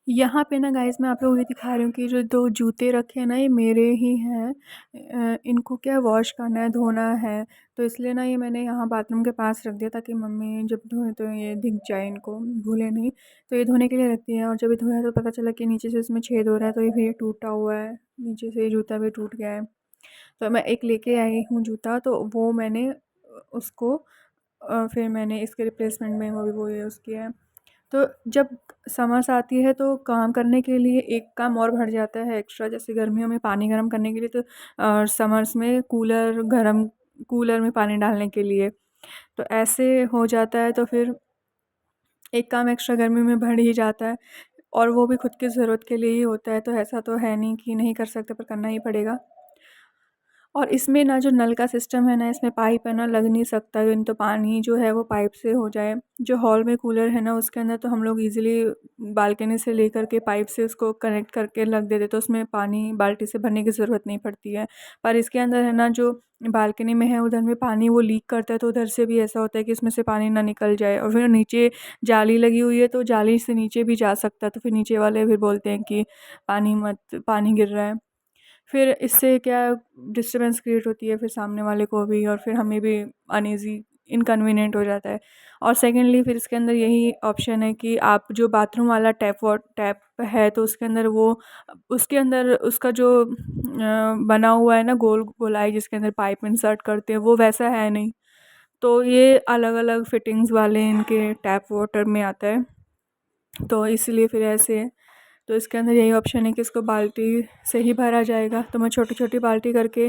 यहाँ पे ना गाइस मैं आप लोगों को ये दिखा रही हूँ कि जो 2 जूते रखे हैं ना ये मेरे ही हैं। इनको क्या वॉश करना है, धोना है, तो इसलिए ना ये मैंने यहाँ बाथरूम के पास रख दिया ताकि मम्मी जब धोएँ तो ये दिख जाए इनको, भूले नहीं। तो ये धोने के लिए रख दिया है और जब ये धोया तो पता चला कि नीचे से इसमें छेद हो रहा है, तो ये फिर ये टूटा हुआ है, नीचे से ये जूता भी टूट गया है। तो मैं एक लेके आई हूँ जूता, तो वो मैंने उसको फिर मैंने इसके रिप्लेसमेंट में वो यूज़ किया है। तो जब समर्स आती है तो काम करने के लिए एक काम और बढ़ जाता है एक्स्ट्रा, जैसे गर्मियों में पानी गर्म करने के लिए, तो समर्स में कूलर में पानी डालने के लिए, तो ऐसे हो जाता है, तो फिर एक काम एक्स्ट्रा गर्मी में बढ़ ही जाता है और वो भी खुद की ज़रूरत के लिए ही होता है, तो ऐसा तो है नहीं कि नहीं कर सकते, पर करना ही पड़ेगा। और इसमें ना जो नल का सिस्टम है ना, इसमें पाइप है ना, लग नहीं सकता, नहीं तो पानी जो है वो पाइप से हो जाए। जो हॉल में कूलर है ना उसके अंदर तो हम लोग ईज़िली बालकनी से लेकर के पाइप से उसको कनेक्ट करके रख देते, तो उसमें पानी बाल्टी से भरने की ज़रूरत नहीं पड़ती है। पर इसके अंदर है ना, जो बालकनी में है उधर में पानी वो लीक करता है, तो उधर से भी ऐसा होता है कि इसमें से पानी ना निकल जाए, और फिर नीचे जाली लगी हुई है तो जाली से नीचे भी जा सकता है, तो फिर नीचे वाले फिर बोलते हैं कि पानी गिर रहा है। फिर इससे क्या डिस्टर्बेंस क्रिएट होती है, फिर सामने वाले को भी और फिर हमें भी अनईज़ी इनकन्वीनिएंट हो जाता है। और सेकेंडली फिर इसके अंदर यही ऑप्शन है कि आप जो बाथरूम वाला टैप है तो उसके अंदर उसका जो बना हुआ है ना गोलाई जिसके अंदर पाइप इंसर्ट करते हैं वो वैसा है नहीं, तो ये अलग अलग फिटिंग्स वाले इनके टैप वाटर में आता है, तो इसलिए फिर ऐसे है। तो इसके अंदर यही ऑप्शन है कि इसको बाल्टी से ही भरा जाएगा, तो मैं छोटी-छोटी बाल्टी करके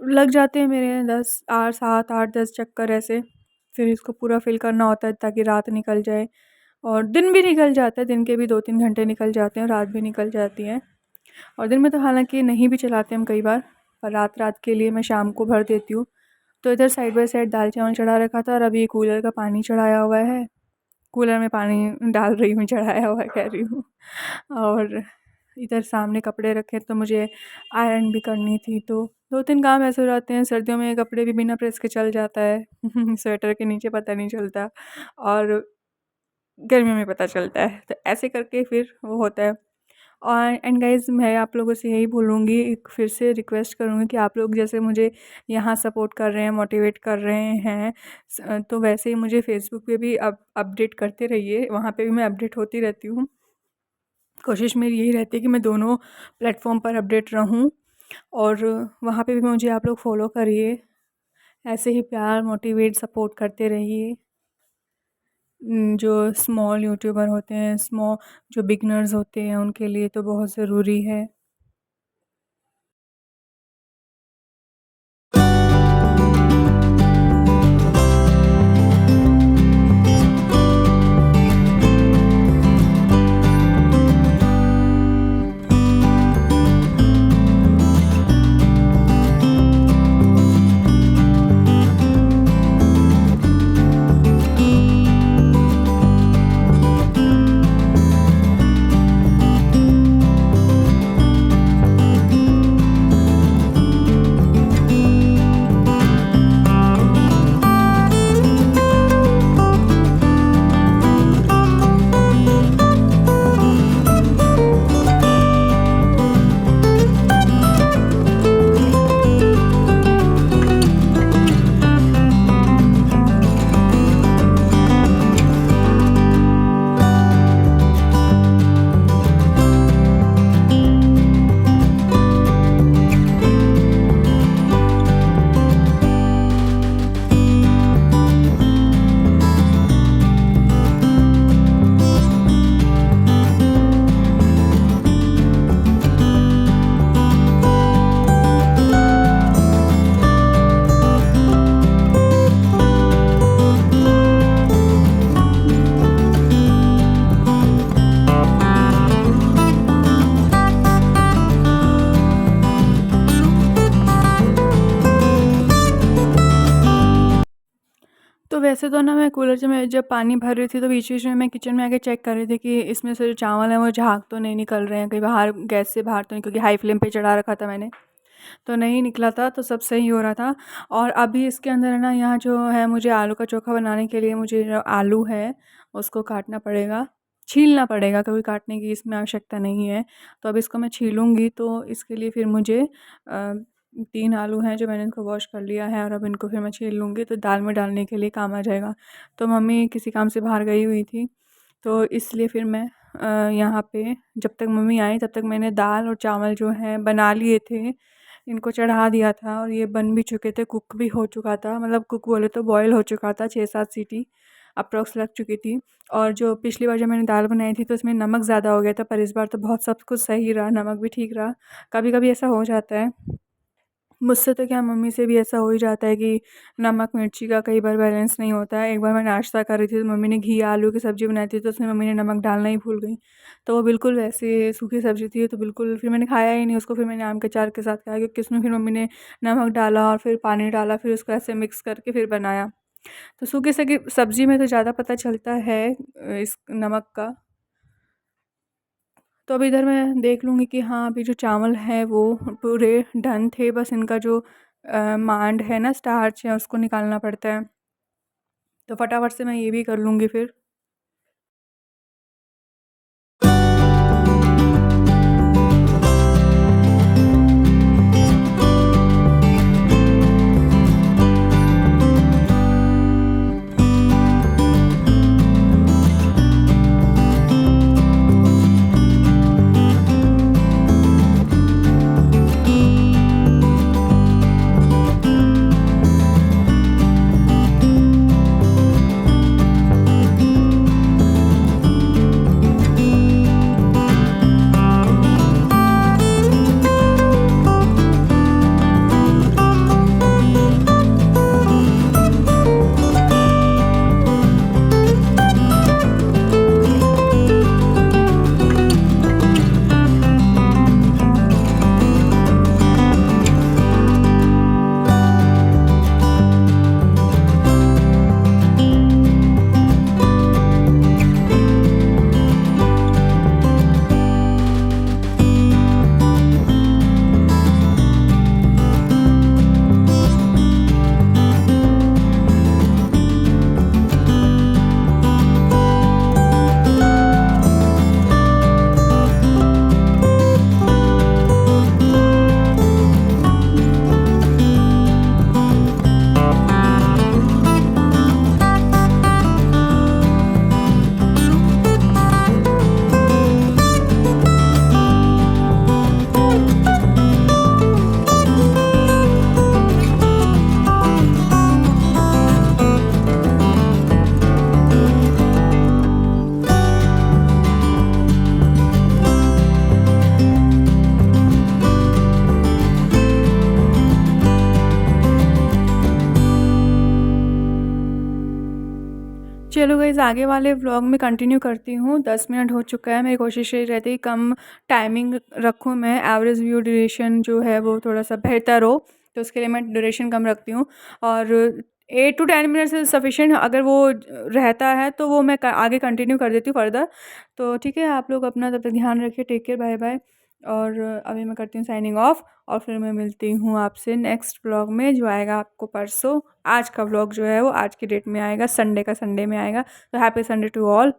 लग जाते हैं मेरे 10 8 7 8 10 चक्कर ऐसे। फिर इसको पूरा फ़िल करना होता है ताकि रात निकल जाए, और दिन भी निकल जाता है, दिन के भी 2-3 घंटे निकल जाते हैं, रात भी निकल जाती है। और दिन में तो हालाँकि नहीं भी चलाते हम कई बार, पर रात-रात के लिए मैं शाम को भर देती हूँ। तो इधर साइड बाय साइड दाल-चावल चढ़ा रखा था और अभी कूलर का पानी चढ़ाया हुआ है। कूलर में पानी डाल रही हूँ, चढ़ाया हुआ कह रही हूँ। और इधर सामने कपड़े रखे तो मुझे आयरन भी करनी थी, तो 2-3 काम ऐसे हो जाते हैं। सर्दियों में कपड़े भी बिना प्रेस के चल जाता है। स्वेटर के नीचे पता नहीं चलता और गर्मियों में पता चलता है, तो ऐसे करके फिर वो होता है। और एंड गाइज़ मैं आप लोगों से यही बोलूँगी, एक फिर से रिक्वेस्ट करूँगी कि आप लोग जैसे मुझे यहाँ सपोर्ट कर रहे हैं, मोटिवेट कर रहे हैं, तो वैसे ही मुझे फेसबुक पे भी अपडेट करते रहिए, वहाँ पे भी मैं अपडेट होती रहती हूँ। कोशिश मेरी यही रहती है कि मैं दोनों प्लेटफ़ॉर्म पर अपडेट रहूँ, और वहाँ पे भी मुझे आप लोग फ़ॉलो करिए। ऐसे ही प्यार, मोटिवेट, सपोर्ट करते रहिए। जो स्मॉल यूट्यूबर होते हैं, जो बिगिनर्स होते हैं उनके लिए तो बहुत ज़रूरी है। तो वैसे तो ना मैं कूलर से मैं जब पानी भर रही थी तो बीच-बीच में मैं किचन में आके चेक कर रही थी कि इसमें से जो चावल है वो झाग तो नहीं निकल रहे हैं, कहीं बाहर गैस से बाहर तो नहीं, क्योंकि हाई फ्लेम पे चढ़ा रखा था मैंने, तो नहीं निकला था, तो सब सही हो रहा था। और अभी इसके अंदर है ना, यहाँ जो है मुझे आलू का चोखा बनाने के लिए मुझे जो आलू है उसको काटना पड़ेगा। छीलना पड़ेगा, कभी काटने की इसमें आवश्यकता नहीं है। तो अब इसको मैं छीलूँगी, तो इसके लिए फिर मुझे 3 आलू हैं जो मैंने इनको वॉश कर लिया है और अब इनको फिर मैं छील लूँगी तो दाल में डालने के लिए काम आ जाएगा। तो मम्मी किसी काम से बाहर गई हुई थी, तो इसलिए फिर मैं यहाँ पे जब तक मम्मी आई तब तक मैंने दाल और चावल जो हैं बना लिए थे। इनको चढ़ा दिया था और ये बन भी चुके थे, कुक भी हो चुका था, मतलब कुक बोले तो बॉयल हो चुका था, 6-7 सीटी अप्रॉक्स लग चुकी थी। और जो पिछली बार जब मैंने दाल बनाई थी तो उसमें नमक ज़्यादा हो गया था, पर इस बार तो बहुत सब कुछ सही रहा, नमक भी ठीक रहा। कभी-कभी ऐसा हो जाता है, मुझसे तो क्या मम्मी से भी ऐसा हो ही जाता है कि नमक मिर्ची का कई बार बैलेंस नहीं होता है। एक बार मैं नाश्ता कर रही थी तो मम्मी ने घी आलू की सब्ज़ी बनाई थी, तो उसमें मम्मी ने नमक डालना ही भूल गई। तो वो बिल्कुल वैसे सूखी सब्ज़ी थी, तो बिल्कुल फिर मैंने खाया ही नहीं उसको, फिर मैंने आम के अचार के साथ खाया, क्योंकि उसमें फिर मम्मी ने नमक डाला और फिर पानी डाला, फिर उसको ऐसे मिक्स करके फिर बनाया। तो सूखी सगी सब्ज़ी में तो ज़्यादा पता चलता है इस नमक का। तो अब इधर मैं देख लूँगी कि हाँ, अभी जो चावल हैं वो पूरे डन थे, बस इनका जो मांड है ना, स्टार्च है, उसको निकालना पड़ता है। तो फटाफट से मैं ये भी कर लूँगी फिर। चलो गाइज़, आगे वाले व्लॉग में कंटिन्यू करती हूँ। 10 मिनट हो चुका है, मेरी कोशिश यही रहती है कम टाइमिंग रखूँ मैं, एवरेज व्यू ड्यूरेशन जो है वो थोड़ा-सा बेहतर हो, तो उसके लिए मैं ड्यूरेशन कम रखती हूँ। और 8 टू 10 मिनट्स इज़ सफिशिएंट, अगर वो रहता है तो वो मैं क आगे कंटिन्यू कर देती हूँ फर्दर। तो ठीक है, आप लोग अपना तब तक ध्यान रखिए, टेक केयर, बाय-बाय। और अभी मैं करती हूँ साइनिंग ऑफ, और फिर मैं मिलती हूँ आपसे नेक्स्ट व्लॉग में, जो आएगा आपको परसों। आज का व्लॉग जो है वो आज की डेट में आएगा, संडे का संडे में आएगा। तो हैप्पी संडे टू ऑल।